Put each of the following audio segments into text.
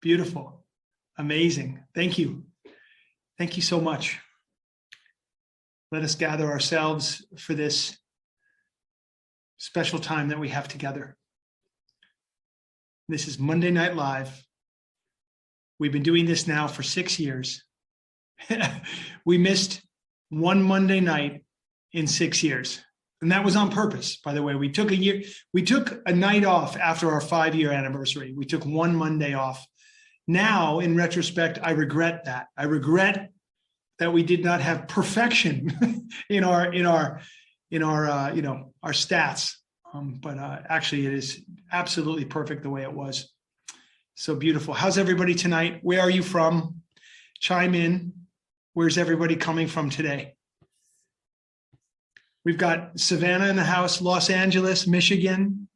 Beautiful. Amazing. Thank you. Thank you so much. Let us gather ourselves for this special time that we have together. This is Monday Night Live. We've been doing this now for 6 years. We missed one Monday night in 6 years. And that was on purpose, by the way. We took a night off after our 5-year anniversary. We took one Monday off. Now, in retrospect, I regret that. I regret that we did not have perfection in our stats. But actually, it is absolutely perfect the way it was. So beautiful. How's everybody tonight? Where are you from? Chime in. Where's everybody coming from today? We've got Savannah in the house, Los Angeles, Michigan,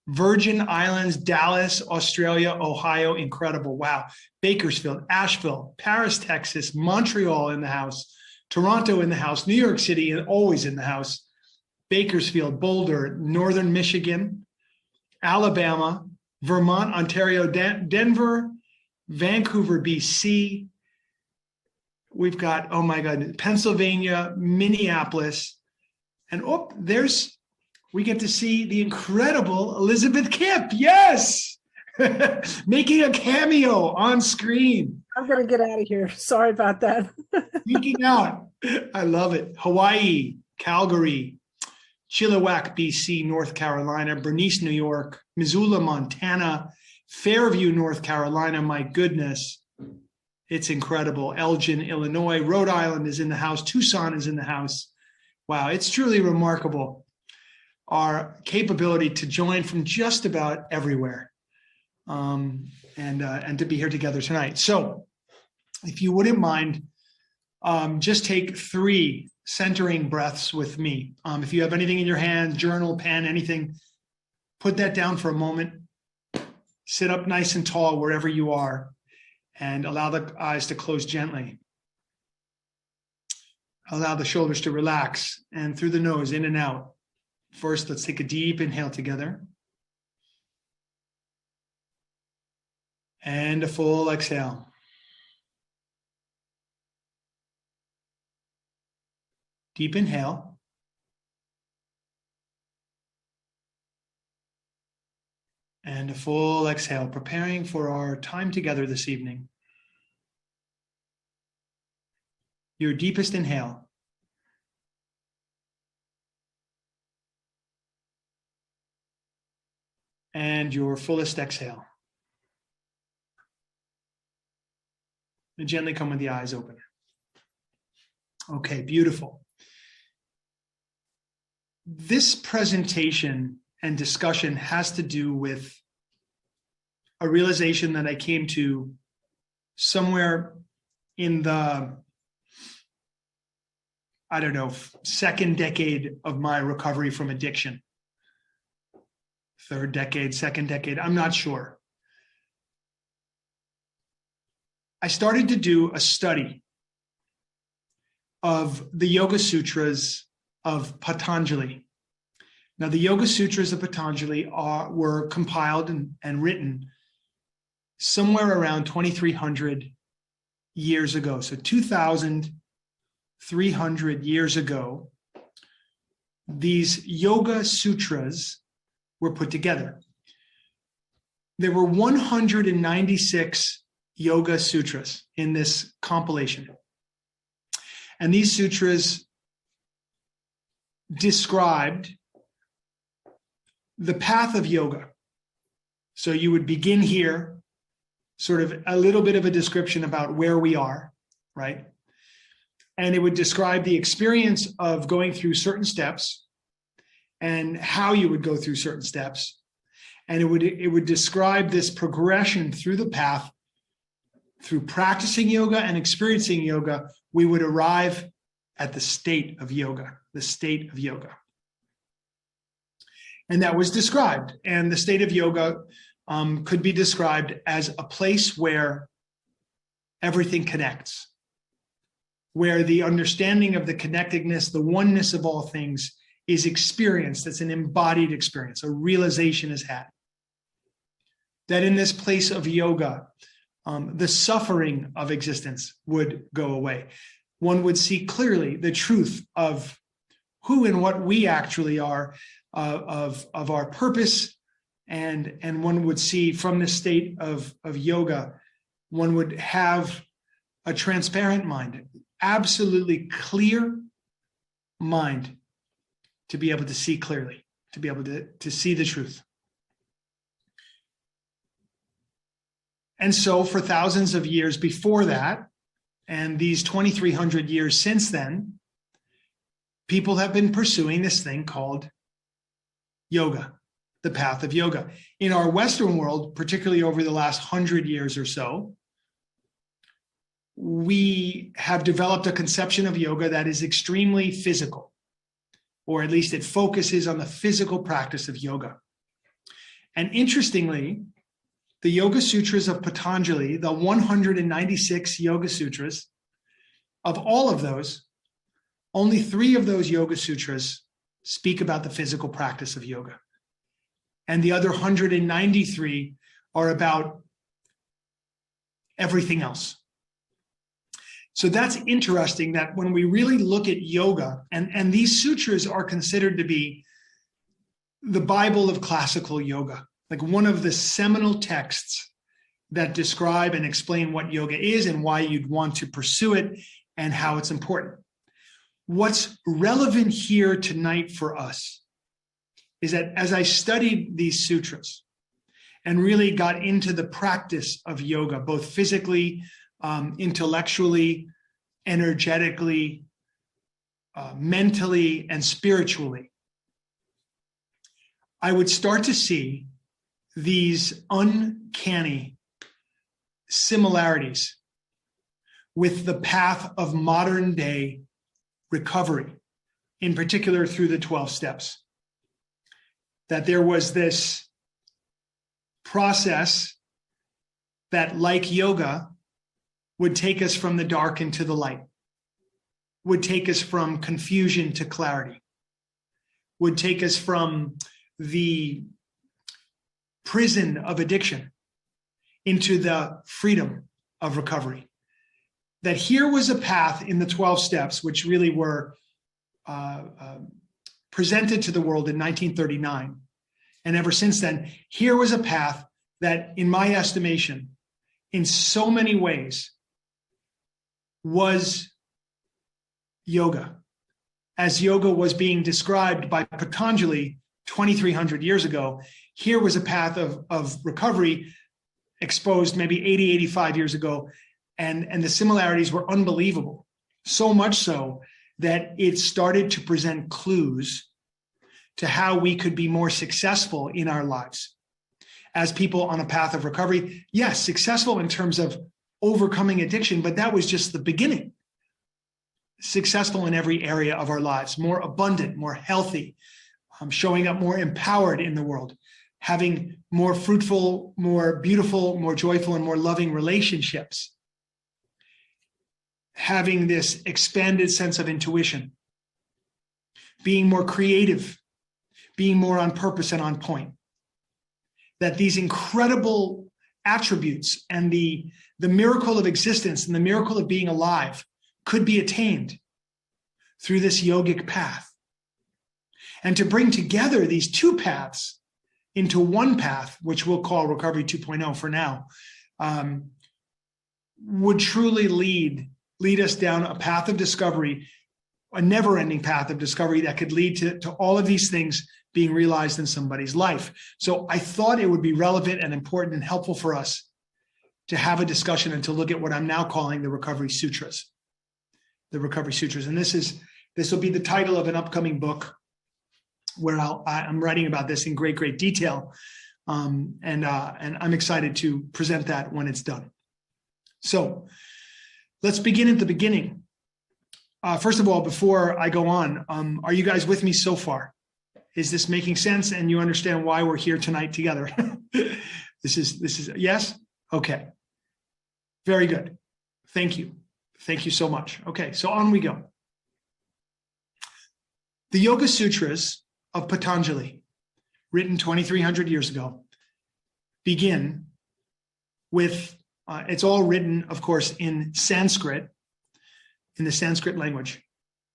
Virgin Islands, Dallas, Australia, Ohio. Incredible. Wow. Bakersfield, Asheville, Paris, Texas, Montreal in the house, Toronto in the house, New York City, and always in the house, Bakersfield, Boulder, Northern Michigan, Alabama, Vermont, Ontario, Denver, Vancouver, BC. We've got, oh my God, Pennsylvania, Minneapolis. And we get to see the incredible Elizabeth Kipp. Yes. Making a cameo on screen. I'm going to get out of here. Sorry about that. Speaking out. I love it. Hawaii, Calgary, Chilliwack, BC, North Carolina, Bernice, New York, Missoula, Montana, Fairview, North Carolina. My goodness. It's incredible. Elgin, Illinois, Rhode Island is in the house. Tucson is in the house. Wow, it's truly remarkable, our capability to join from just about everywhere and to be here together tonight. So if you wouldn't mind, just take 3 centering breaths with me. If you have anything in your hand, journal, pen, anything, put that down for a moment. Sit up nice and tall wherever you are and allow the eyes to close gently. Allow the shoulders to relax and through the nose, in and out. First, let's take a deep inhale together. And a full exhale. Deep inhale. And a full exhale, preparing for our time together this evening. Your deepest inhale. And your fullest exhale. And gently come with the eyes open. Okay, beautiful. This presentation and discussion has to do with a realization that I came to somewhere in the, second decade of my recovery from addiction. Third decade, second decade, I'm not sure. I started to do a study of the Yoga Sutras of Patanjali. Now, the Yoga Sutras of Patanjali were compiled and written somewhere around 2,300 years ago. So 2,300 years ago, these Yoga Sutras were put together. There were 196 Yoga Sutras in this compilation. And these sutras described the path of yoga. So you would begin here, sort of a little bit of a description about where we are, right? And it would describe the experience of going through certain steps and how you would go through certain steps. And it would describe this progression through the path. Through practicing yoga and experiencing yoga, we would arrive at the state of yoga, the state of yoga. And that was described. And the state of yoga could be described as a place where everything connects, where the understanding of the connectedness, the oneness of all things is experienced. It's an embodied experience. A realization is had. That in this place of yoga, the suffering of existence would go away. One would see clearly the truth of who and what we actually are, of our purpose, and one would see from this state of yoga, one would have a transparent mind, absolutely clear mind, to be able to see clearly, to be able to see the truth. And so for thousands of years before that, and these 2,300 years since then, people have been pursuing this thing called yoga, the path of yoga. In our Western world, particularly over the last 100 years or so, we have developed a conception of yoga that is extremely physical, or at least it focuses on the physical practice of yoga. And interestingly, the Yoga Sutras of Patanjali, the 196 Yoga Sutras, of all of those, only 3 of those Yoga Sutras speak about the physical practice of yoga. And the other 193 are about everything else. So that's interesting that when we really look at yoga, and these sutras are considered to be the Bible of classical yoga, like one of the seminal texts that describe and explain what yoga is and why you'd want to pursue it and how it's important. What's relevant here tonight for us is that as I studied these sutras and really got into the practice of yoga, both physically, intellectually, energetically, mentally, and spiritually, I would start to see these uncanny similarities with the path of modern day recovery, in particular through the 12 steps. That there was this process that, like yoga, would take us from the dark into the light, would take us from confusion to clarity, would take us from the prison of addiction into the freedom of recovery. That here was a path in the 12 steps, which really were presented to the world in 1939. And ever since then, here was a path that, in my estimation, in so many ways, was yoga. As yoga was being described by Patanjali 2,300 years ago, here was a path of recovery exposed maybe 80, 85 years ago. And the similarities were unbelievable. So much so that it started to present clues to how we could be more successful in our lives as people on a path of recovery. Yes, successful in terms of overcoming addiction, but that was just the beginning. Successful in every area of our lives, more abundant, more healthy, showing up more empowered in the world, having more fruitful, more beautiful, more joyful, and more loving relationships, having this expanded sense of intuition, being more creative, being more on purpose and on point. That these incredible attributes and the miracle of existence and the miracle of being alive could be attained through this yogic path. And to bring together these two paths into one path, which we'll call Recovery 2.0 for now, would truly lead us down a path of discovery, a never-ending path of discovery that could lead to all of these things being realized in somebody's life. So I thought it would be relevant and important and helpful for us to have a discussion and to look at what I'm now calling the Recovery Sutras. The Recovery Sutras. And this will be the title of an upcoming book where I'm writing about this in great, great detail. And I'm excited to present that when it's done. So let's begin at the beginning. First of all, before I go on, are you guys with me so far? Is this making sense and you understand why we're here tonight together? This is yes? Okay. Very good. Thank you. Thank you so much. Okay, so on we go. The Yoga Sutras of Patanjali, written 2,300 years ago, begin with It's all written, of course, in Sanskrit, in the Sanskrit language.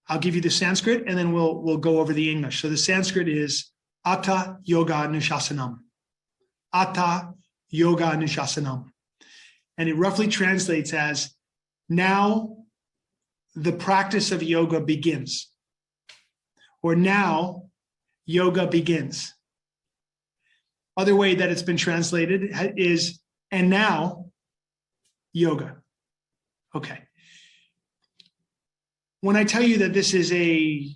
I'll give you the Sanskrit, and then we'll go over the English. So the Sanskrit is Atta Yoga Nushasanam. Atta Yoga Nushasanam. And it roughly translates as, now the practice of yoga begins. Or now yoga begins. Other way that it's been translated is, and now yoga. Okay. When I tell you that this is a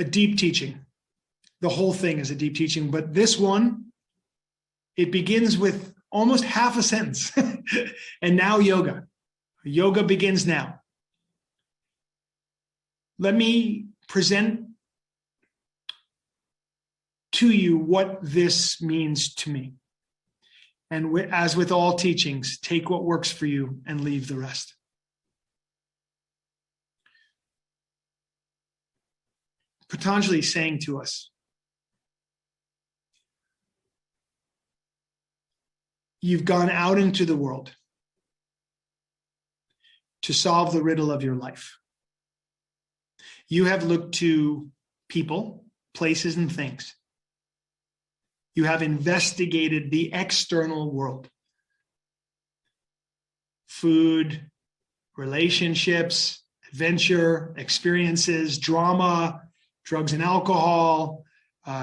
deep teaching, the whole thing is a deep teaching, but this one, it begins with almost half a sentence. And now yoga. Yoga begins now. Let me present to you what this means to me. And as with all teachings, take what works for you and leave the rest. Patanjali is saying to us, you've gone out into the world to solve the riddle of your life. You have looked to people, places, and things. You have investigated the external world. Food, relationships, adventure, experiences, drama, drugs and alcohol.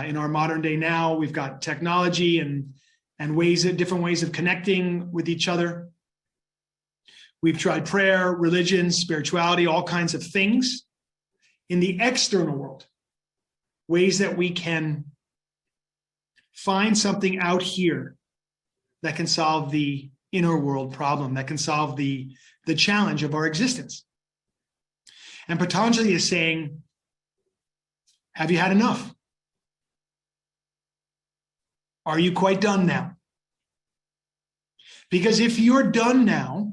In our modern day now, we've got technology and different ways of connecting with each other. We've tried prayer, religion, spirituality, all kinds of things in the external world, ways that we can find something out here that can solve the inner world problem, that can solve the challenge of our existence. And Patanjali is saying, have you had enough? Are you quite done now? Because if you're done now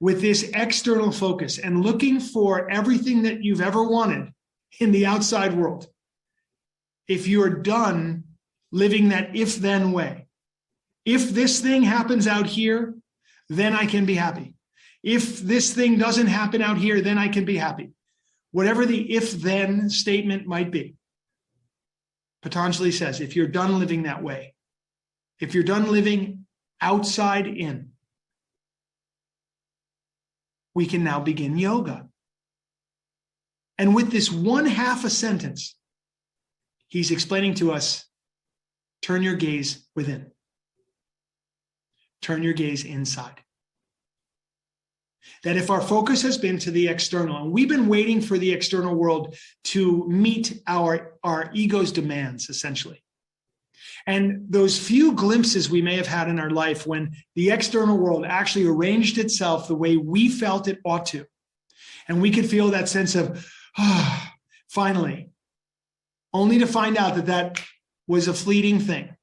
with this external focus and looking for everything that you've ever wanted in the outside world, if you're done living that if-then way, if this thing happens out here, then I can be happy. If this thing doesn't happen out here, then I can be happy. Whatever the if-then statement might be. Patanjali says, if you're done living that way, if you're done living outside in, we can now begin yoga. And with this one half a sentence, he's explaining to us, turn your gaze within. Turn your gaze inside. That if our focus has been to the external, and we've been waiting for the external world to meet our ego's demands, essentially. And those few glimpses we may have had in our life when the external world actually arranged itself the way we felt it ought to. And we could feel that sense of, finally, only to find out that that was a fleeting thing.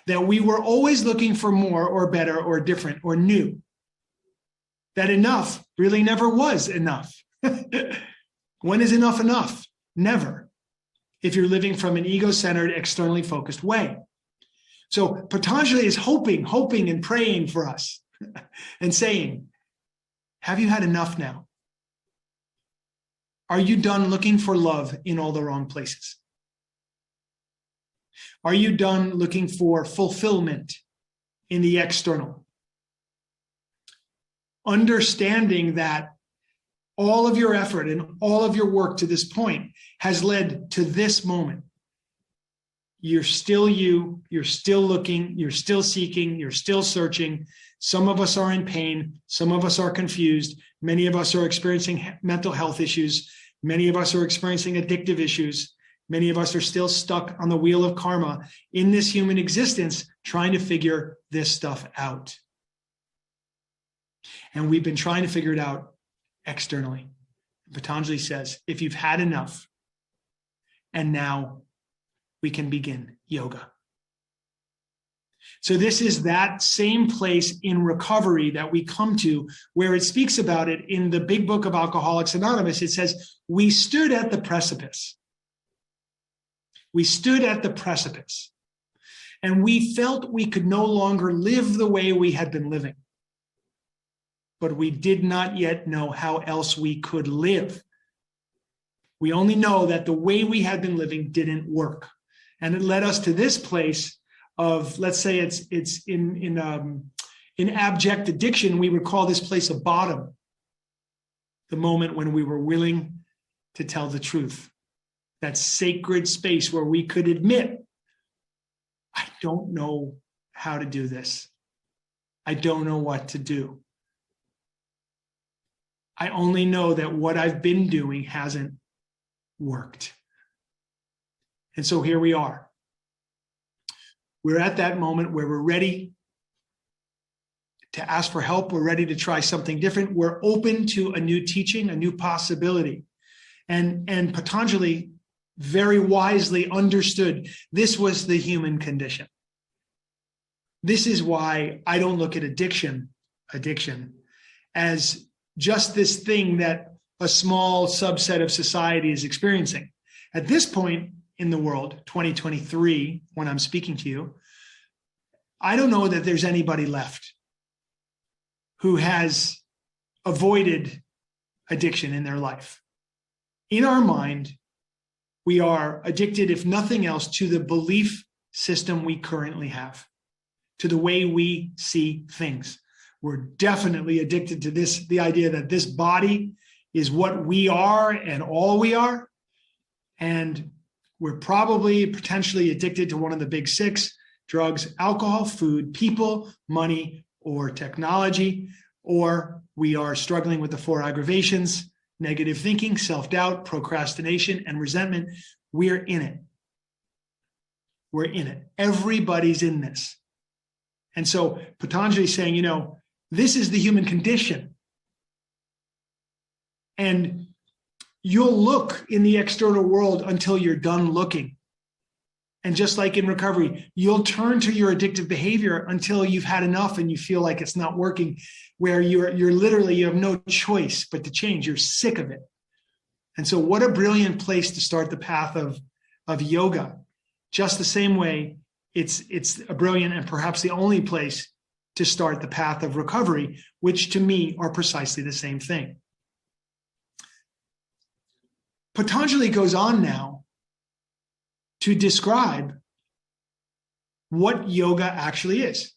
That we were always looking for more or better or different or new. That enough really never was enough. When is enough enough? Never. If you're living from an ego-centered, externally focused way. So Patanjali is hoping and praying for us and saying, have you had enough now? Are you done looking for love in all the wrong places? Are you done looking for fulfillment in the external? Understanding that all of your effort and all of your work to this point has led to this moment. You're still you, you're still looking, you're still seeking, you're still searching. Some of us are in pain, some of us are confused, many of us are experiencing mental health issues, many of us are experiencing addictive issues, many of us are still stuck on the wheel of karma in this human existence trying to figure this stuff out. And we've been trying to figure it out externally. Patanjali says, if you've had enough, and now we can begin yoga. So this is that same place in recovery that we come to where it speaks about it in the big book of Alcoholics Anonymous. It says, we stood at the precipice. We stood at the precipice. And we felt we could no longer live the way we had been living. But we did not yet know how else we could live. We only know that the way we had been living didn't work. And it led us to this place of, let's say it's in abject addiction, we would call this place a bottom. The moment when we were willing to tell the truth. That sacred space where we could admit, I don't know how to do this. I don't know what to do. I only know that what I've been doing hasn't worked. And so here we are. We're at that moment where we're ready to ask for help. We're ready to try something different. We're open to a new teaching, a new possibility. And Patanjali very wisely understood this was the human condition. This is why I don't look at addiction as just this thing that a small subset of society is experiencing. At this point in the world, 2023, when I'm speaking to you, I don't know that there's anybody left who has avoided addiction in their life. In our mind, we are addicted, if nothing else, to the belief system we currently have, to the way we see things. We're definitely addicted to the idea that this body is what we are and all we are. And we're probably potentially addicted to one of the big six: drugs, alcohol, food, people, money, or technology. Or we are struggling with the four aggravations: negative thinking, self-doubt, procrastination, and resentment. We're in it. We're in it. Everybody's in this. And so Patanjali is saying, this is the human condition. And you'll look in the external world until you're done looking. And just like in recovery, you'll turn to your addictive behavior until you've had enough and you feel like it's not working, where you're literally, you have no choice but to change. You're sick of it. And so what a brilliant place to start the path of yoga. Just the same way, it's a brilliant and perhaps the only place to start the path of recovery, which to me are precisely the same thing. Patanjali goes on now to describe what yoga actually is.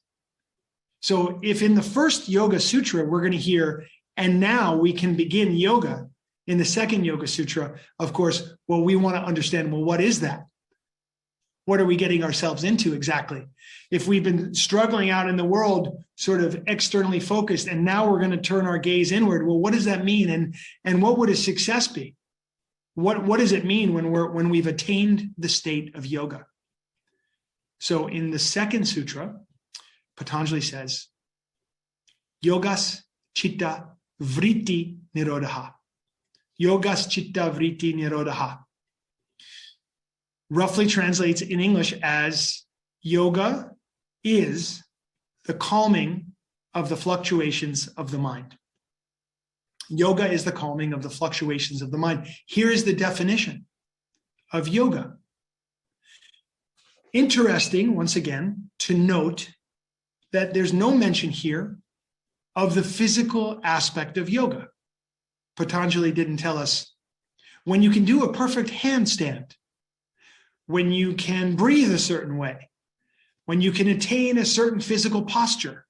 So if in the first Yoga Sutra, we're going to hear, and now we can begin yoga, in the second Yoga Sutra, of course, we want to understand, what is that? What are we getting ourselves into exactly? If we've been struggling out in the world, sort of externally focused, and now we're going to turn our gaze inward, what does that mean? And what would a success be? What does it mean when we've attained the state of yoga? So in the second sutra, Patanjali says, Yogas Chitta Vritti Nirodha. Yogas Chitta Vritti Nirodha. Roughly translates in English as yoga is the calming of the fluctuations of the mind. Yoga is the calming of the fluctuations of the mind. Here is the definition of yoga. Interesting, once again, to note that there's no mention here of the physical aspect of yoga. Patanjali didn't tell us when you can do a perfect handstand, when you can breathe a certain way, when you can attain a certain physical posture,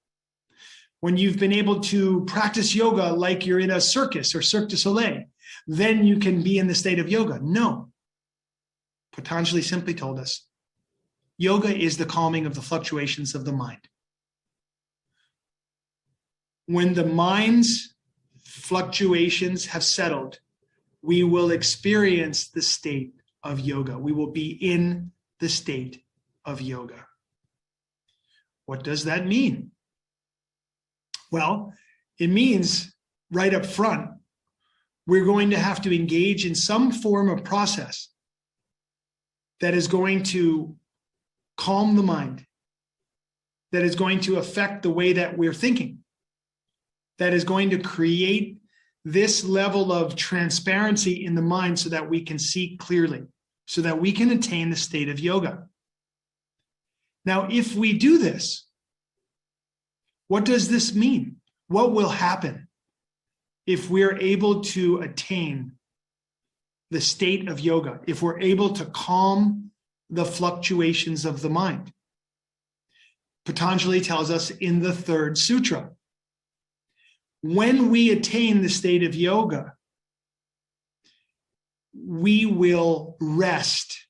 when you've been able to practice yoga like you're in a circus or Cirque du Soleil, then you can be in the state of yoga. No. Patanjali simply told us, yoga is the calming of the fluctuations of the mind. When the mind's fluctuations have settled, we will experience the state of yoga. We will be in the state of yoga. What does that mean? Well, it means right up front, we're going to have to engage in some form of process that is going to calm the mind, that is going to affect the way that we're thinking, that is going to create this level of transparency in the mind so that we can see clearly, so that we can attain the state of yoga. Now, if we do this, what does this mean? What will happen if we're able to attain the state of yoga, if we're able to calm the fluctuations of the mind? Patanjali tells us in the third sutra, when we attain the state of yoga, we will rest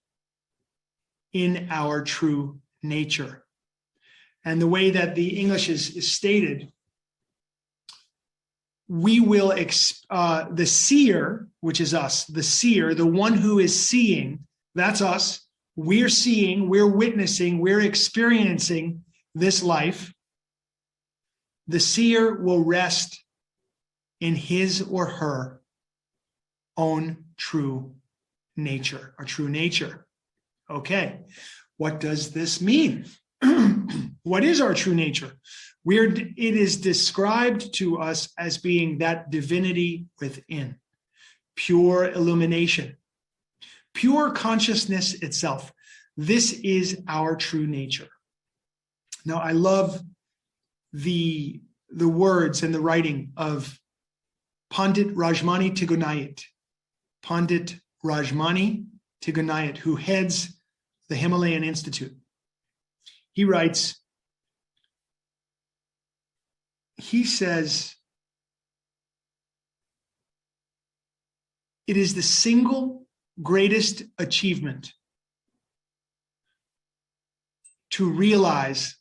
in our true nature. And the way that the English is stated, we will, the seer, which is us, the seer, the one who is seeing, that's us. We're seeing, we're witnessing, we're experiencing this life. The seer will rest in his or her own true nature, or true nature. Okay, what does this mean? What is our true nature? It is described to us as being that divinity within, pure illumination, pure consciousness itself. This is our true nature. Now, I love the words and the writing of Pandit Rajmani Tigunayat. Pandit Rajmani Tigunayat, who heads the Himalayan Institute. He writes, he says, it is the single greatest achievement to realize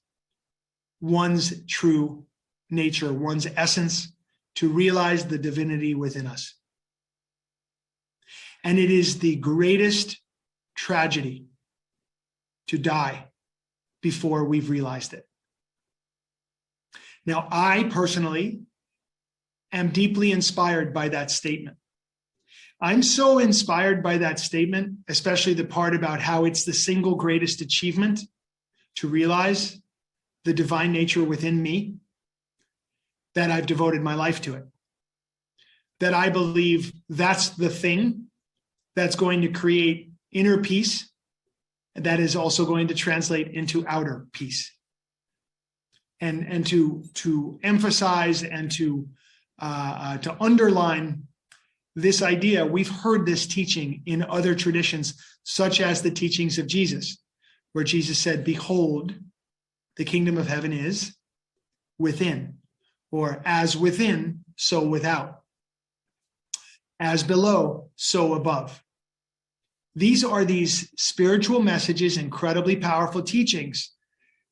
one's true nature, one's essence, to realize the divinity within us. And it is the greatest tragedy to die before we've realized it. Now, I personally am deeply inspired by that statement. I'm so inspired by that statement, especially the part about how it's the single greatest achievement to realize the divine nature within me, that I've devoted my life to it. That I believe that's the thing that's going to create inner peace, that is also going to translate into outer peace. And to emphasize and to underline this idea, we've heard this teaching in other traditions, such as the teachings of Jesus, where Jesus said, "Behold, the kingdom of heaven is within," or "as within, so without. As below, so above." These are these spiritual messages, incredibly powerful teachings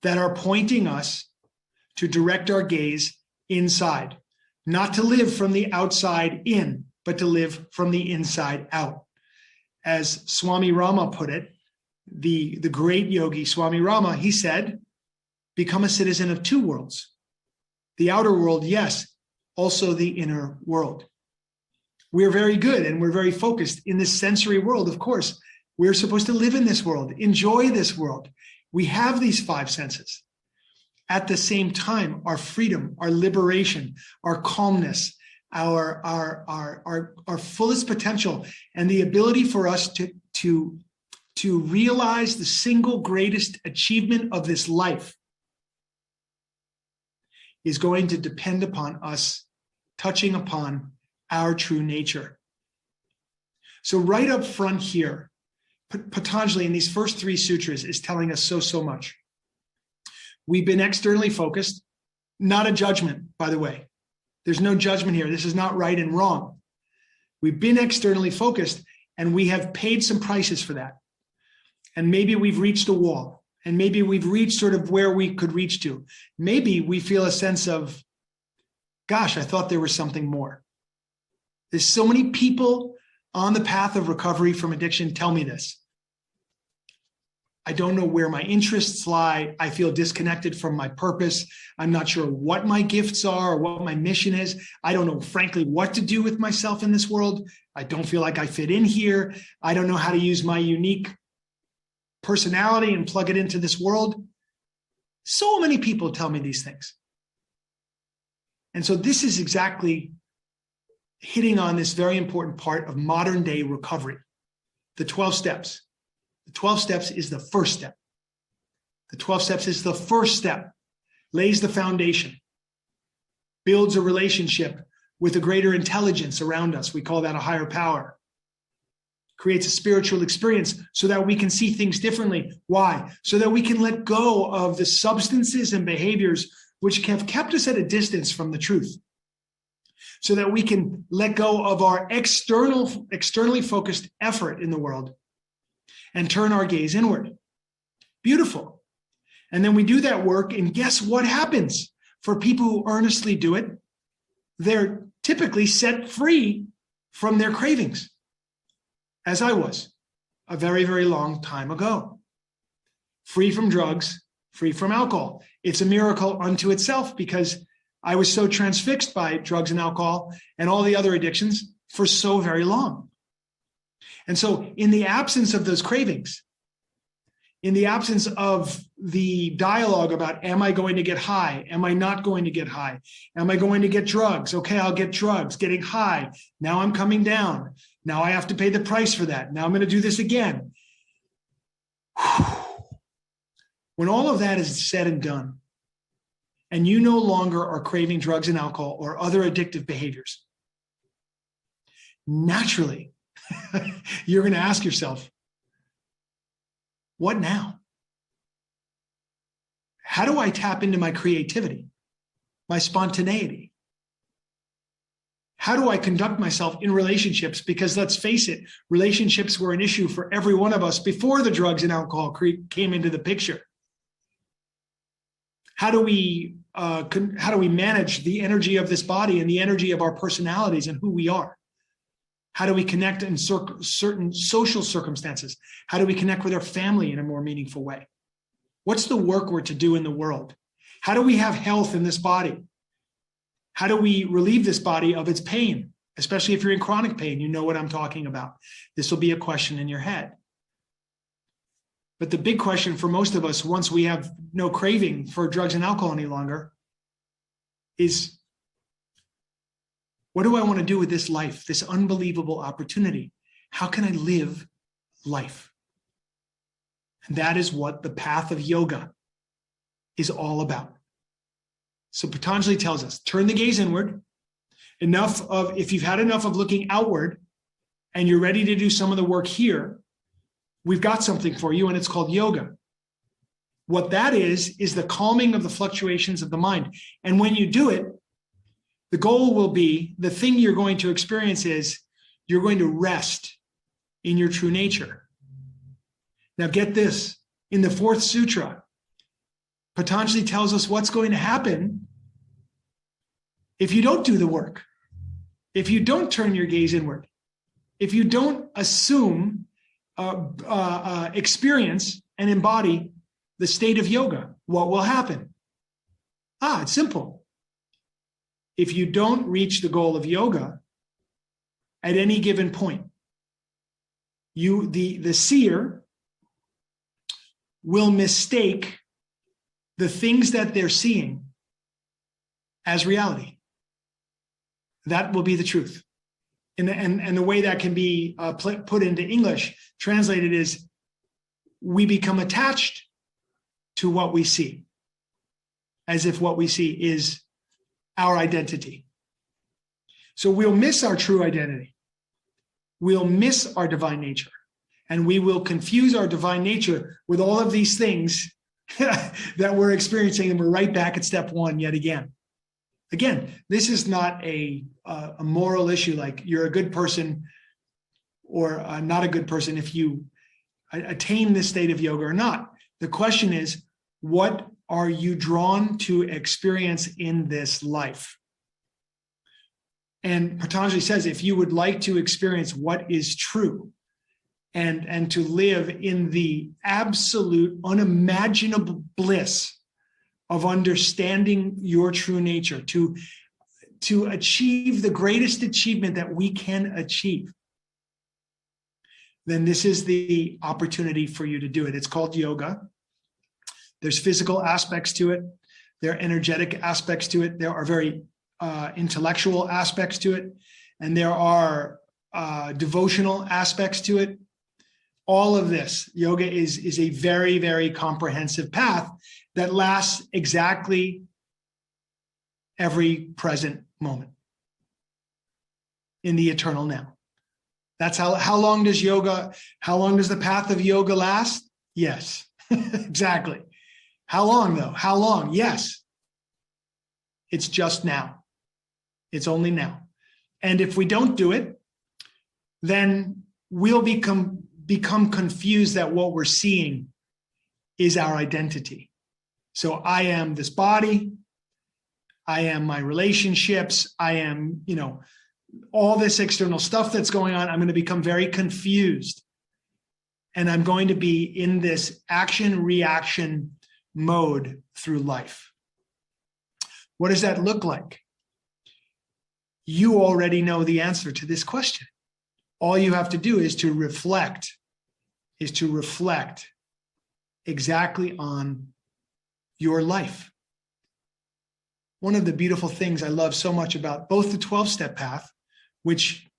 that are pointing us to direct our gaze inside, not to live from the outside in, but to live from the inside out. As Swami Rama put it, the great yogi Swami Rama, he said, become a citizen of two worlds. The outer world, yes, also the inner world. We're very good and we're very focused in this sensory world, of course. We're supposed to live in this world, enjoy this world. We have these five senses. At the same time, our freedom, our liberation, our calmness, our fullest potential, and the ability for us to realize the single greatest achievement of this life is going to depend upon us touching upon our true nature. So right up front here, Patanjali in these first three sutras is telling us so much. We've been externally focused, not a judgment, by the way. There's no judgment here. This is not right and wrong. We've been externally focused and we have paid some prices for that. And maybe we've reached a wall, and maybe we've reached sort of where we could reach to. Maybe we feel a sense of, gosh, I thought there was something more. There's so many people on the path of recovery from addiction tell me this. I don't know where my interests lie. I feel disconnected from my purpose. I'm not sure what my gifts are or what my mission is. I don't know, frankly, what to do with myself in this world. I don't feel like I fit in here. I don't know how to use my unique personality and plug it into this world. So many people tell me these things. And so this is exactly hitting on this very important part of modern day recovery, the 12 steps. The 12 steps is the first step. The 12 steps is the first step, lays the foundation, builds a relationship with a greater intelligence around us. We call that a higher power. Creates a spiritual experience so that we can see things differently. Why? So that we can let go of the substances and behaviors which have kept us at a distance from the truth. So that we can let go of our externally focused effort in the world and turn our gaze inward. Beautiful. And then we do that work, and guess what happens? For people who earnestly do it, they're typically set free from their cravings, as I was a very, very long time ago. Free from drugs, free from alcohol. It's a miracle unto itself because I was so transfixed by drugs and alcohol and all the other addictions for so very long. And so in the absence of those cravings, in the absence of the dialogue about, am I going to get high? Am I not going to get high? Am I going to get drugs? Okay, I'll get drugs. Getting high. Now I'm coming down. Now I have to pay the price for that. Now I'm going to do this again. When all of that is said and done, and you no longer are craving drugs and alcohol or other addictive behaviors, naturally, you're going to ask yourself, what now? How do I tap into my creativity, my spontaneity? How do I conduct myself in relationships? Because let's face it, relationships were an issue for every one of us before the drugs and alcohol came into the picture. How do we manage the energy of this body and the energy of our personalities and who we are? How do we connect in certain social circumstances? How do we connect with our family in a more meaningful way? What's the work we're to do in the world? How do we have health in this body? How do we relieve this body of its pain? Especially if you're in chronic pain, you know what I'm talking about. This will be a question in your head. But the big question for most of us, once we have no craving for drugs and alcohol any longer, is, what do I want to do with this life, this unbelievable opportunity? How can I live life? And that is what the path of yoga is all about. So Patanjali tells us, turn the gaze inward. If you've had enough of looking outward and you're ready to do some of the work here, we've got something for you, and it's called yoga. What that is the calming of the fluctuations of the mind. And when you do it, the goal will be, the thing you're going to experience is you're going to rest in your true nature. Now get this, in the fourth sutra, Patanjali tells us what's going to happen if you don't do the work, if you don't turn your gaze inward, if you don't assume, experience and embody the state of yoga. What will happen? It's simple. If you don't reach the goal of yoga at any given point, the seer will mistake the things that they're seeing as reality. That will be the truth. And the way that can be put into English, translated, is we become attached to what we see, as if what we see is our identity. So we'll miss our true identity. We'll miss our divine nature. And we will confuse our divine nature with all of these things that we're experiencing, and we're right back at step one yet again. Again, this is not a moral issue, like you're a good person or not a good person if you attain this state of yoga or not. The question is, what are you drawn to experience in this life? And Patanjali says, if you would like to experience what is true and to live in the absolute unimaginable bliss of understanding your true nature, to achieve the greatest achievement that we can achieve, then this is the opportunity for you to do it. It's called yoga. There's physical aspects to it. There are energetic aspects to it. There are very intellectual aspects to it. And there are devotional aspects to it. all of this. Yoga is a very, very comprehensive path that lasts exactly every present moment in the eternal now. That's how long does the path of yoga last? Yes, exactly. How long though? How long? Yes. It's just now. It's only now. And if we don't do it, then we'll become confused that what we're seeing is our identity. So I am this body, I am my relationships, I am, all this external stuff that's going on. I'm going to become very confused. And I'm going to be in this action-reaction mode through life. What does that look like? You already know the answer to this question. All you have to do is to reflect exactly on your life. One of the beautiful things I love so much about both the 12-step path, which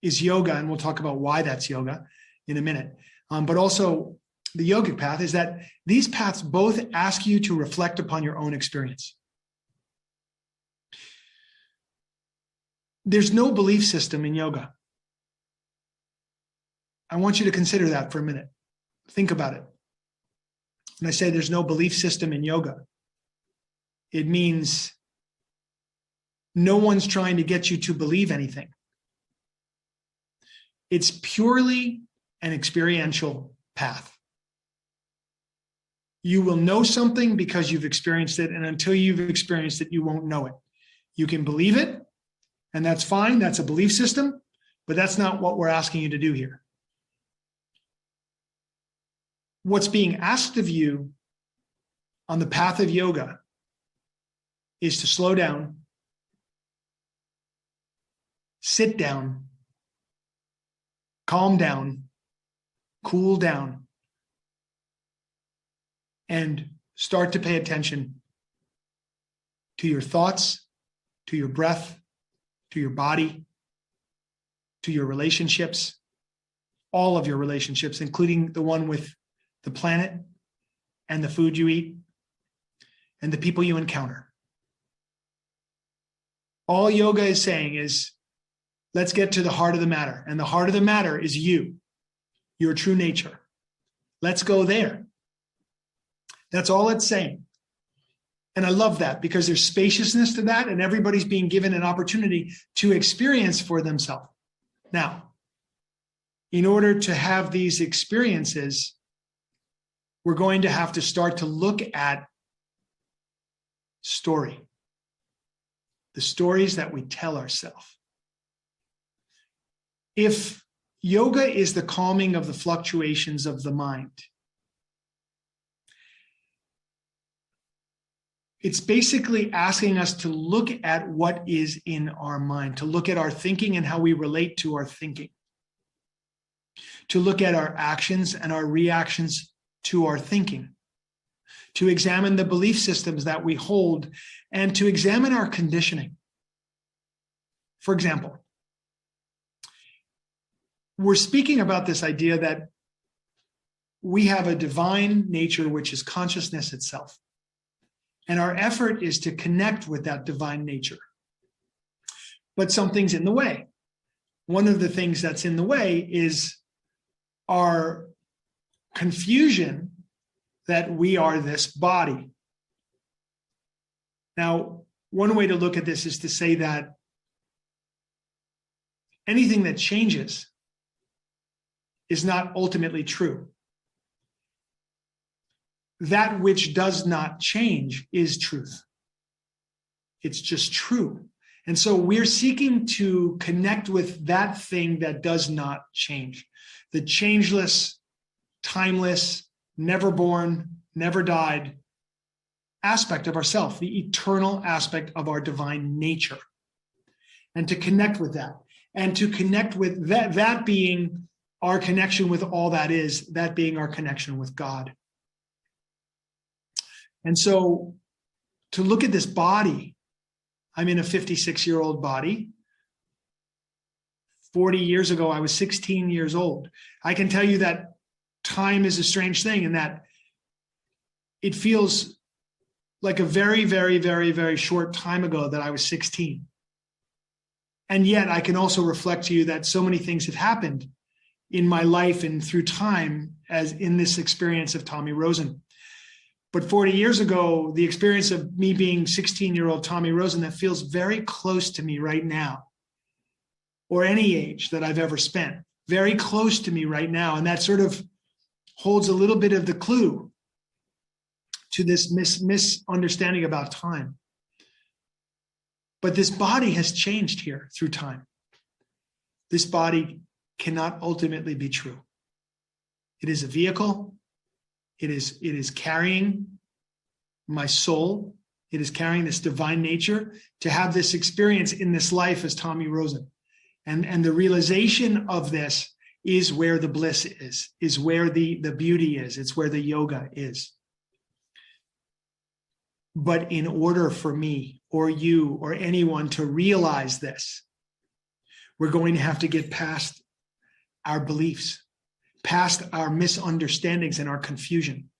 is yoga, and we'll talk about why that's yoga in a minute, but also the yogic path, is that these paths both ask you to reflect upon your own experience. There's no belief system in yoga. I want you to consider that for a minute. Think about it. When I say there's no belief system in yoga, it means no one's trying to get you to believe anything. It's purely an experiential path. You will know something because you've experienced it, and until you've experienced it, you won't know it. You can believe it, and that's fine. That's a belief system, but that's not what we're asking you to do here. What's being asked of you on the path of yoga is to slow down, sit down, calm down, cool down, and start to pay attention to your thoughts, to your breath, to your body, to your relationships, all of your relationships, including the one with the planet and the food you eat and the people you encounter. All yoga is saying is, let's get to the heart of the matter. And the heart of the matter is you, your true nature. Let's go there. That's all it's saying. And I love that because there's spaciousness to that, and everybody's being given an opportunity to experience for themselves. Now, in order to have these experiences, we're going to have to start to look at story. The stories that we tell ourselves. If yoga is the calming of the fluctuations of the mind, it's basically asking us to look at what is in our mind, to look at our thinking and how we relate to our thinking, to look at our actions and our reactions to our thinking, to examine the belief systems that we hold, and to examine our conditioning. For example, we're speaking about this idea that we have a divine nature, which is consciousness itself. And our effort is to connect with that divine nature. But something's in the way. One of the things that's in the way is our confusion that we are this body. Now, one way to look at this is to say that anything that changes is not ultimately true. That which does not change is truth. It's just true. And so we're seeking to connect with that thing that does not change. The changeless, timeless, never born, never died aspect of ourself, the eternal aspect of our divine nature. And to connect with that. And to connect with that being our connection with all that is, that being our connection with God. And so to look at this body, I'm in a 56-year-old body. 40 years ago, I was 16 years old. I can tell you that time is a strange thing, and that it feels like a very, very, very, very short time ago that I was 16. And yet I can also reflect to you that so many things have happened in my life and through time as in this experience of Tommy Rosen. But 40 years ago, the experience of me being 16-year-old Tommy Rosen, that feels very close to me right now, or any age that I've ever spent, very close to me right now. And that sort of holds a little bit of the clue to this misunderstanding about time. But this body has changed here through time. This body cannot ultimately be true. It is a vehicle. It is carrying my soul. It is carrying this divine nature to have this experience in this life as Tommy Rosen. And the realization of this is where the bliss is where the beauty is. It's where the yoga is. But in order for me or you or anyone to realize this, we're going to have to get past our beliefs, past our misunderstandings and our confusion.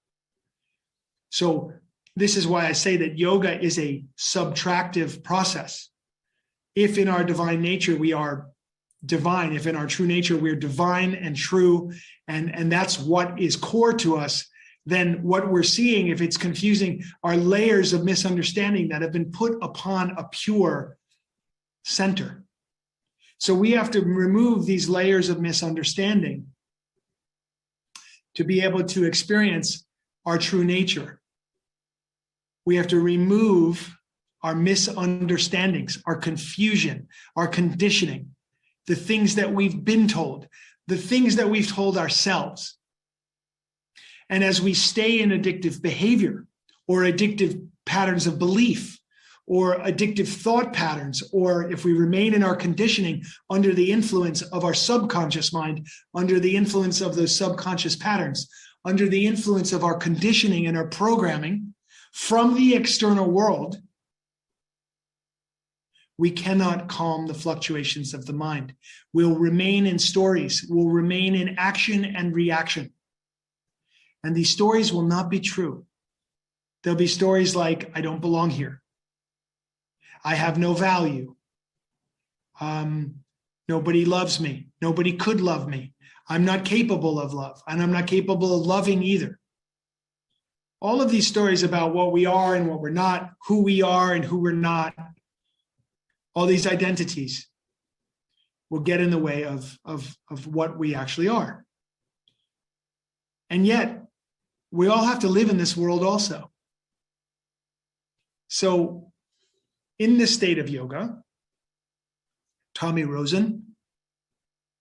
So this is why I say that yoga is a subtractive process. If in our divine nature we are divine, if in our true nature we're divine and true, and that's what is core to us, then what we're seeing, if it's confusing, are layers of misunderstanding that have been put upon a pure center. So we have to remove these layers of misunderstanding to be able to experience our true nature. We have to remove our misunderstandings, our confusion, our conditioning, the things that we've been told, the things that we've told ourselves. And as we stay in addictive behavior or addictive patterns of belief or addictive thought patterns, or if we remain in our conditioning under the influence of our subconscious mind, under the influence of those subconscious patterns, under the influence of our conditioning and our programming from the external world, we cannot calm the fluctuations of the mind. We'll remain in stories, we'll remain in action and reaction. And these stories will not be true. There'll be stories like, I don't belong here. I have no value. Nobody loves me. Nobody could love me. I'm not capable of love, and I'm not capable of loving either. All of these stories about what we are and what we're not, who we are and who we're not, all these identities will get in the way of what we actually are. And yet, we all have to live in this world also. So, in this state of yoga, Tommy Rosen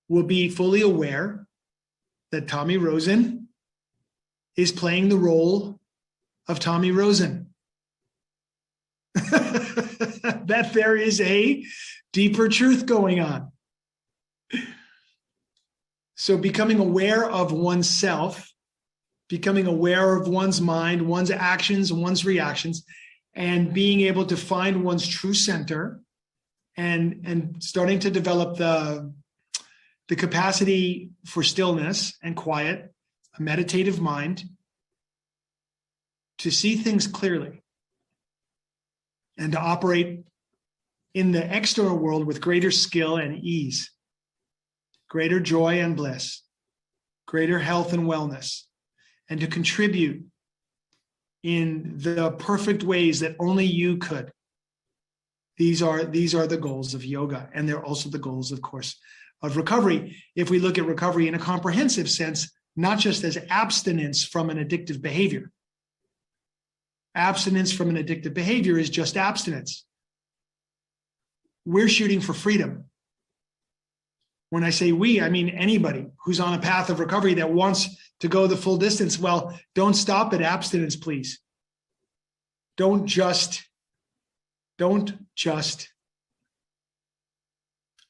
will be fully aware that Tommy Rosen is playing the role of Tommy Rosen. That there is a deeper truth going on. So becoming aware of oneself, becoming aware of one's mind, one's actions, one's reactions, and being able to find one's true center and starting to develop the capacity for stillness and quiet, a meditative mind, to see things clearly and to operate in the external world with greater skill and ease, greater joy and bliss, greater health and wellness, and to contribute in the perfect ways that only you could. These are the goals of yoga, and they're also the goals, of course, of recovery. If we look at recovery in a comprehensive sense, not just as abstinence from an addictive behavior. Abstinence from an addictive behavior is just abstinence. We're shooting for freedom. When I say we, I mean anybody who's on a path of recovery that wants to go the full distance. Well, don't stop at abstinence, please. Don't just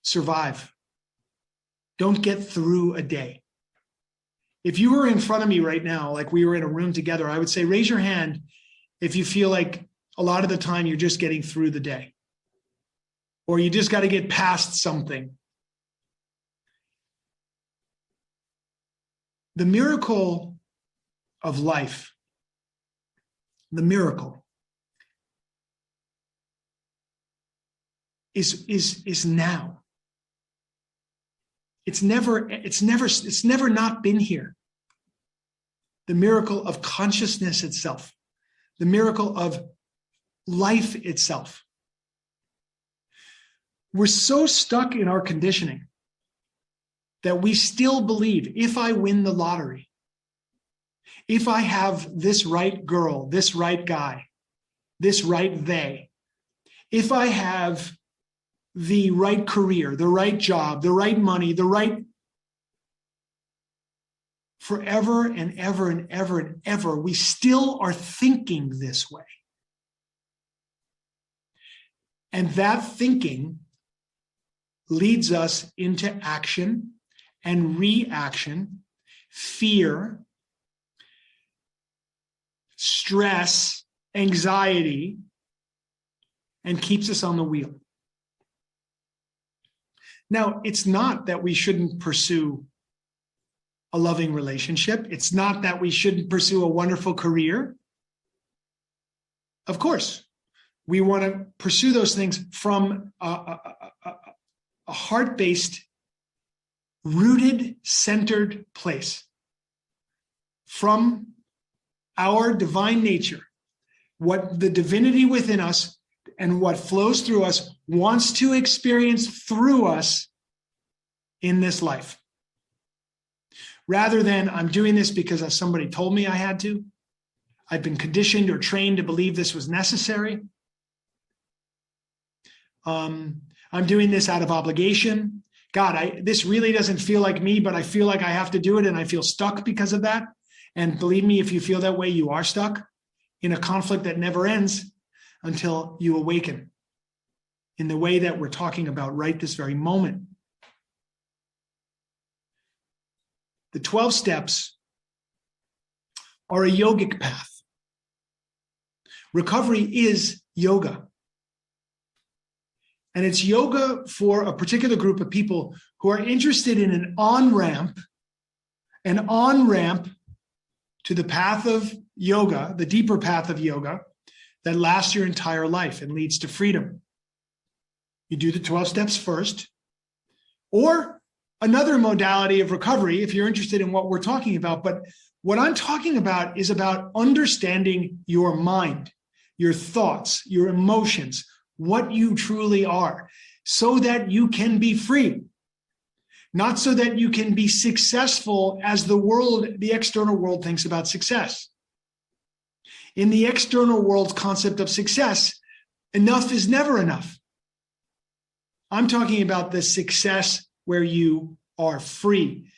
survive. Don't get through a day. If you were in front of me right now, like we were in a room together, I would say, raise your hand if you feel like a lot of the time you're just getting through the day, or you just got to get past something. The miracle of life, the miracle is now. It's never not been here. The miracle of consciousness itself, the miracle of life itself. We're so stuck in our conditioning that we still believe, if I win the lottery, if I have this right girl, this right guy, this right they, if I have the right career, the right job, the right money, the right, forever and ever and ever and ever, we still are thinking this way. And that thinking leads us into action and reaction, fear, stress, anxiety, and keeps us on the wheel. Now, it's not that we shouldn't pursue a loving relationship. It's not that we shouldn't pursue a wonderful career. Of course, we want to pursue those things from a heart-based, rooted, centered place. From our divine nature, what the divinity within us and what flows through us wants to experience through us in this life. Rather than I'm doing this because somebody told me I had to. I've been conditioned or trained to believe this was necessary. I'm doing this out of obligation. God, this really doesn't feel like me, but I feel like I have to do it and I feel stuck because of that. And believe me, if you feel that way, you are stuck in a conflict that never ends until you awaken in the way that we're talking about right this very moment. The 12 steps are a yogic path. Recovery is yoga. And it's yoga for a particular group of people who are interested in an on-ramp to the path of yoga, the deeper path of yoga that lasts your entire life and leads to freedom. You do the 12 steps first, or another modality of recovery if you're interested in what we're talking about. But what I'm talking about is about understanding your mind, your thoughts, your emotions, what you truly are, so that you can be free. Not so that you can be successful as the external world thinks about success. In the external world's concept of success, enough is never enough. I'm talking about the success where you are free.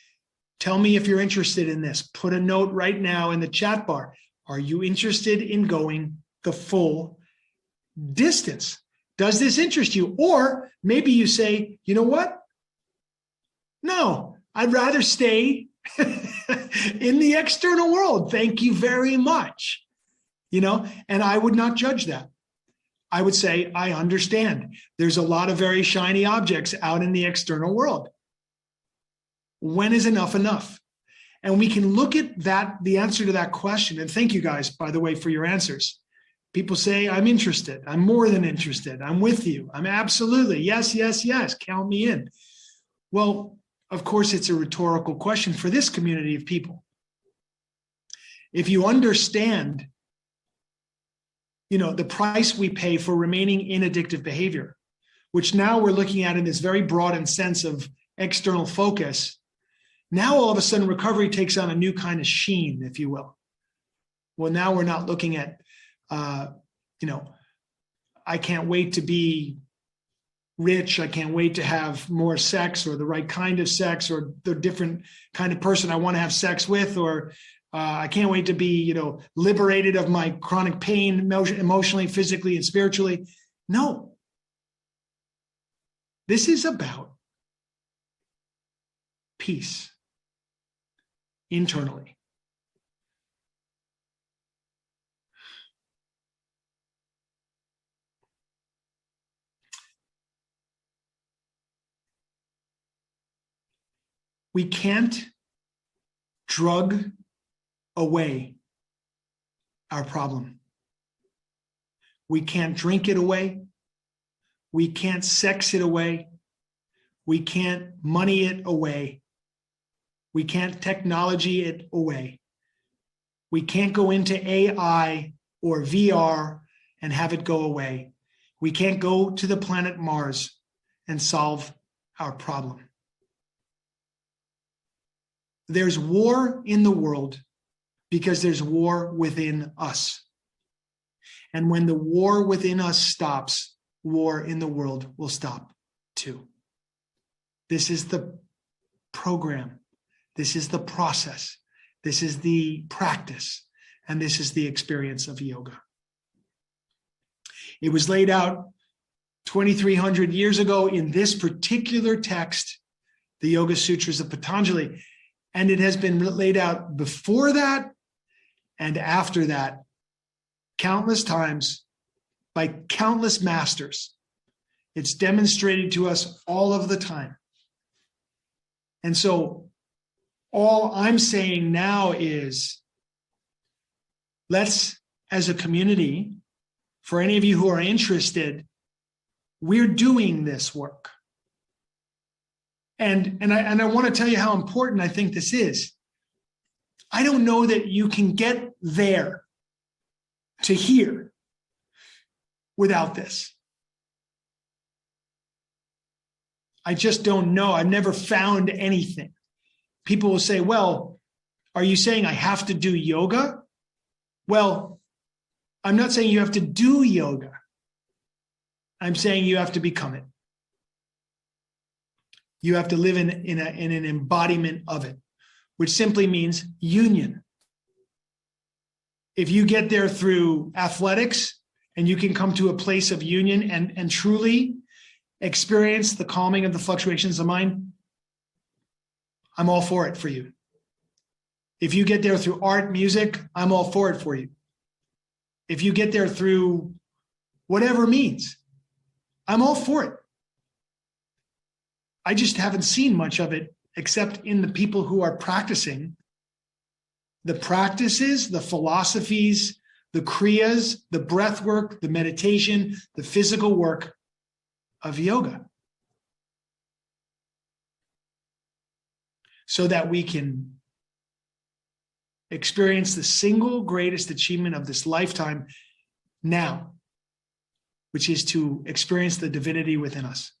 Tell me if you're interested in this. Put a note right now in the chat bar. Are you interested in going the full distance? Does this interest you? Or maybe you say, you know what? No, I'd rather stay in the external world. Thank you very much. And I would not judge that. I would say, I understand. There's a lot of very shiny objects out in the external world. When is enough enough? And we can look at that, the answer to that question. And thank you guys, by the way, for your answers. People say, I'm interested. I'm more than interested. I'm with you. I'm absolutely. Yes, yes, yes. Count me in. Well, of course, it's a rhetorical question for this community of people. If you understand, the price we pay for remaining in addictive behavior, which now we're looking at in this very broadened sense of external focus, now all of a sudden recovery takes on a new kind of sheen, if you will. Well, now we're not looking at, I can't wait to be rich. I can't wait to have more sex or the right kind of sex or the different kind of person I want to have sex with, or I can't wait to be, liberated of my chronic pain emotionally, physically, and spiritually. No. This is about peace internally. We can't drug away our problem. We can't drink it away. We can't sex it away. We can't money it away. We can't technology it away. We can't go into AI or VR and have it go away. We can't go to the planet Mars and solve our problem. There's war in the world because there's war within us. And when the war within us stops, war in the world will stop too. This is the program. This is the process. This is the practice. And this is the experience of yoga. It was laid out 2,300 years ago in this particular text, the Yoga Sutras of Patanjali. And it has been laid out before that and after that countless times by countless masters. It's demonstrated to us all of the time. And so all I'm saying now is, let's, as a community, for any of you who are interested, we're doing this work. And I want to tell you how important I think this is. I don't know that you can get there to here without this. I just don't know. I've never found anything. People will say, well, are you saying I have to do yoga? Well, I'm not saying you have to do yoga. I'm saying you have to become it. You have to live in an embodiment of it, which simply means union. If you get there through athletics and you can come to a place of union and truly experience the calming of the fluctuations of mind, I'm all for it for you. If you get there through art, music, I'm all for it for you. If you get there through whatever means, I'm all for it. I just haven't seen much of it except in the people who are practicing the practices, the philosophies, the kriyas, the breath work, the meditation, the physical work of yoga. So that we can experience the single greatest achievement of this lifetime now, which is to experience the divinity within us.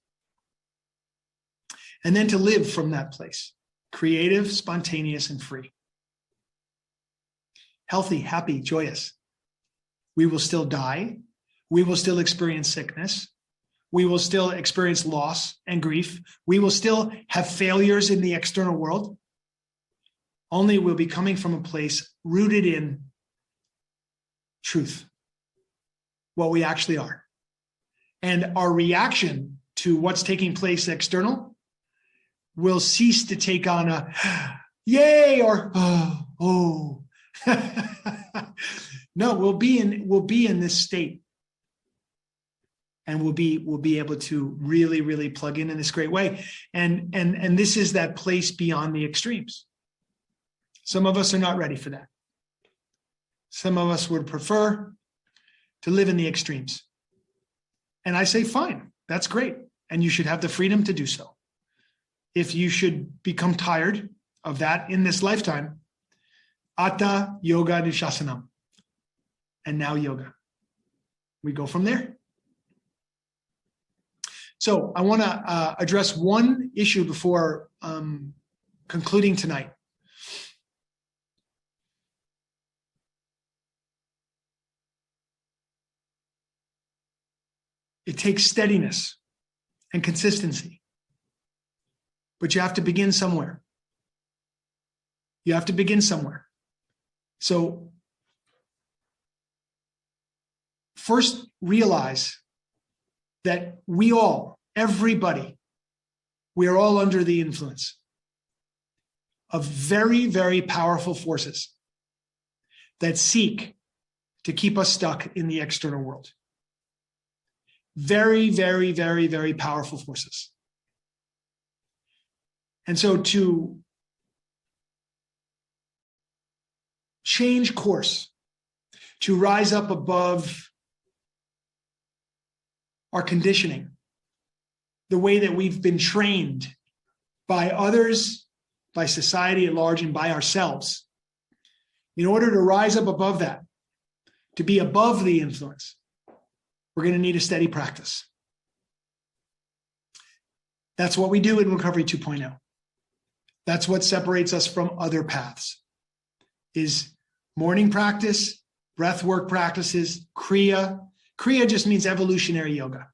And then to live from that place, creative, spontaneous, and free. Healthy, happy, joyous. We will still die. We will still experience sickness. We will still experience loss and grief. We will still have failures in the external world. Only we'll be coming from a place rooted in truth, what we actually are. And our reaction to what's taking place external will cease to take on a yay or oh. No, we'll be in this state. And we'll be able to really, really plug in this great way. And this is that place beyond the extremes. Some of us are not ready for that. Some of us would prefer to live in the extremes. And I say, fine, that's great. And you should have the freedom to do so. If you should become tired of that in this lifetime, Atta Yoga Nishasanam. And now yoga. We go from there. So I want to address one issue before concluding tonight. It takes steadiness and consistency, but you have to begin somewhere. You have to begin somewhere. So first realize that we all, everybody, we are all under the influence of very, very powerful forces that seek to keep us stuck in the external world. Very, very, very, very powerful forces. And so to change course, to rise up above our conditioning, the way that we've been trained by others, by society at large, and by ourselves. In order to rise up above that, to be above the influence, we're going to need a steady practice. That's what we do in Recovery 2.0. That's what separates us from other paths, is morning practice, breath work practices, Kriya. Kriya just means evolutionary yoga.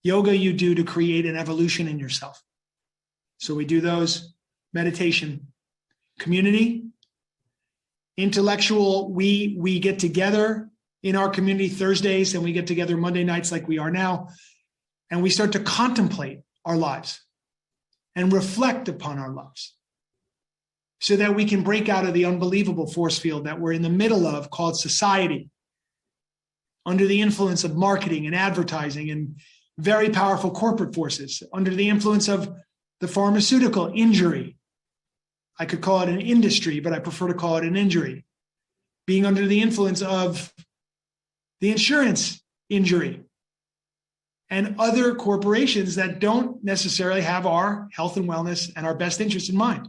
Yoga you do to create an evolution in yourself. So we do those. Meditation, community, intellectual. We get together in our community Thursdays, and we get together Monday nights like we are now, and we start to contemplate our lives and reflect upon our lives so that we can break out of the unbelievable force field that we're in the middle of, called society, under the influence of marketing and advertising and very powerful corporate forces, under the influence of the pharmaceutical injury. I could call it an industry, but I prefer to call it an injury. Being under the influence of the insurance injury and other corporations that don't necessarily have our health and wellness and our best interests in mind.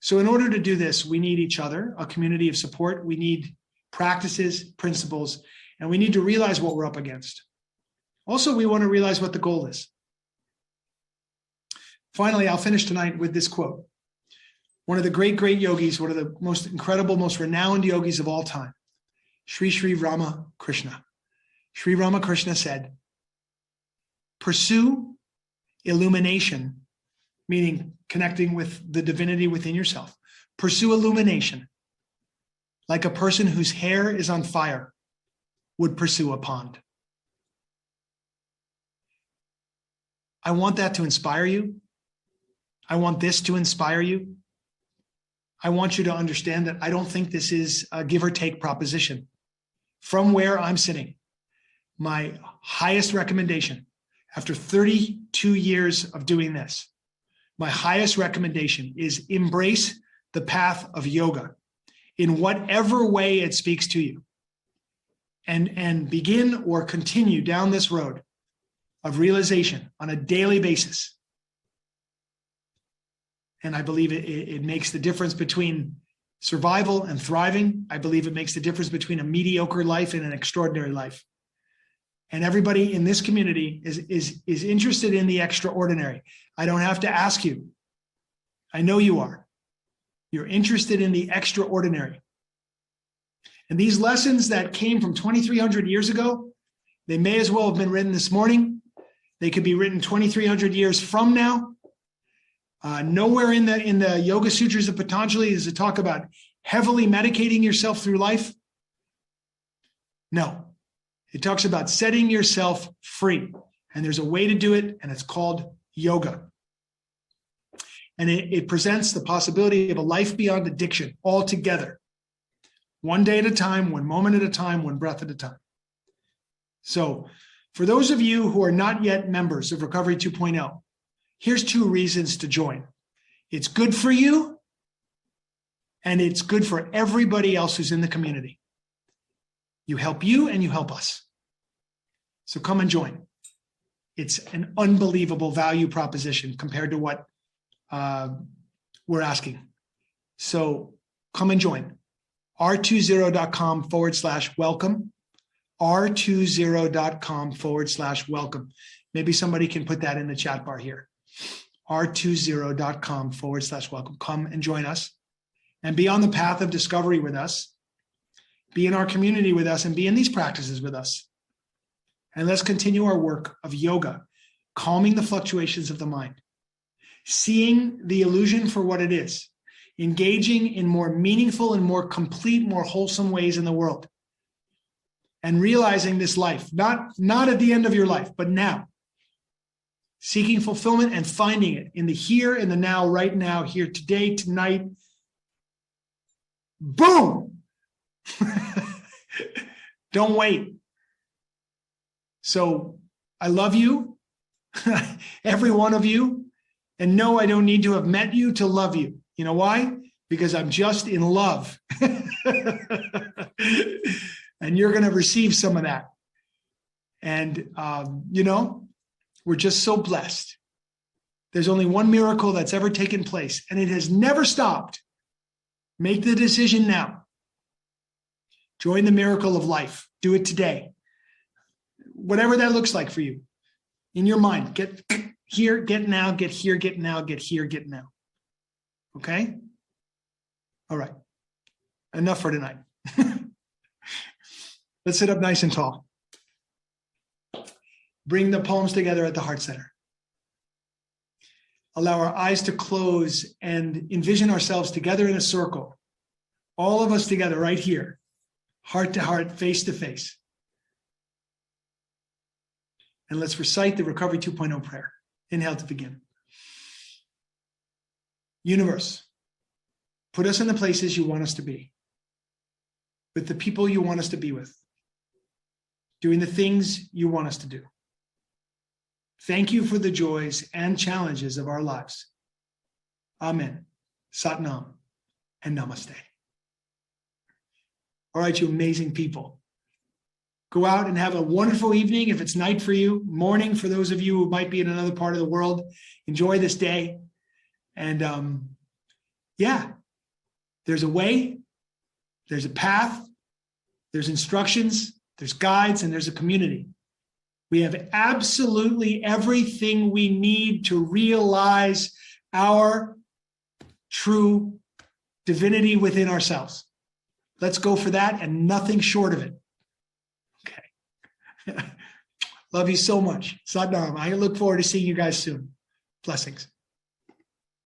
So in order to do this, we need each other, a community of support. We need practices, principles, and we need to realize what we're up against. Also, we want to realize what the goal is. Finally, I'll finish tonight with this quote. One of the great yogis, one of the most incredible, most renowned yogis of all time, Sri Ramakrishna. Sri Ramakrishna said, pursue illumination, meaning connecting with the divinity within yourself. Pursue illumination like a person whose hair is on fire would pursue a pond. I want that to inspire you. I want this to inspire you. I want you to understand that I don't think this is a give or take proposition. From where I'm sitting, my highest recommendation, after 32 years of doing this, my highest recommendation is embrace the path of yoga in whatever way it speaks to you, and begin or continue down this road of realization on a daily basis. And I believe it makes the difference between survival and thriving. I believe it makes the difference between a mediocre life and an extraordinary life. And everybody in this community is interested in the extraordinary. I don't have to ask you. I know you are. You're interested in the extraordinary. And these lessons that came from 2,300 years ago, they may as well have been written this morning. They could be written 2,300 years from now. Nowhere in the Yoga Sutras of Patanjali is it talk about heavily medicating yourself through life. No, it talks about setting yourself free. And there's a way to do it, and it's called yoga. And it presents the possibility of a life beyond addiction altogether. One day at a time, one moment at a time, one breath at a time. So for those of you who are not yet members of Recovery 2.0, here's 2 reasons to join. It's good for you, and it's good for everybody else who's in the community. You help you, and you help us. So come and join. It's an unbelievable value proposition compared to what we're asking. So come and join. r20.com/welcome. r20.com/welcome. Maybe somebody can put that in the chat bar here. r20.com/welcome. Come and join us and be on the path of discovery with us. Be in our community with us and be in these practices with us. And let's continue our work of yoga, calming the fluctuations of the mind, seeing the illusion for what it is, engaging in more meaningful and more complete, more wholesome ways in the world, and realizing this life, not at the end of your life, but now, seeking fulfillment and finding it in the here and the now, right now, here, today, tonight. Boom! Don't wait. So I love you, every one of you. And no, I don't need to have met you to love you. You know why? because I'm just in love. And you're going to receive some of that. And, we're just so blessed. There's only one miracle that's ever taken place, and it has never stopped. Make the decision now. Join the miracle of life. Do it today. Whatever that looks like for you. In your mind, get here, get now, get here, get now, get here, get now. Okay? All right. Enough for tonight. Let's sit up nice and tall. Bring the palms together at the heart center. Allow our eyes to close and envision ourselves together in a circle. All of us together right here, heart to heart, face to face. And let's recite the Recovery 2.0 prayer. Inhale to begin. Universe, put us in the places you want us to be, with the people you want us to be with, doing the things you want us to do. Thank you for the joys and challenges of our lives. Amen. Sat Nam and Namaste. All right, you amazing people. Go out and have a wonderful evening if it's night for you, morning for those of you who might be in another part of the world. Enjoy this day. And there's a way, there's a path, there's instructions, there's guides, and there's a community. We have absolutely everything we need to realize our true divinity within ourselves. Let's go for that and nothing short of it. Okay. Love you so much. Sat Nam. I look forward to seeing you guys soon. Blessings.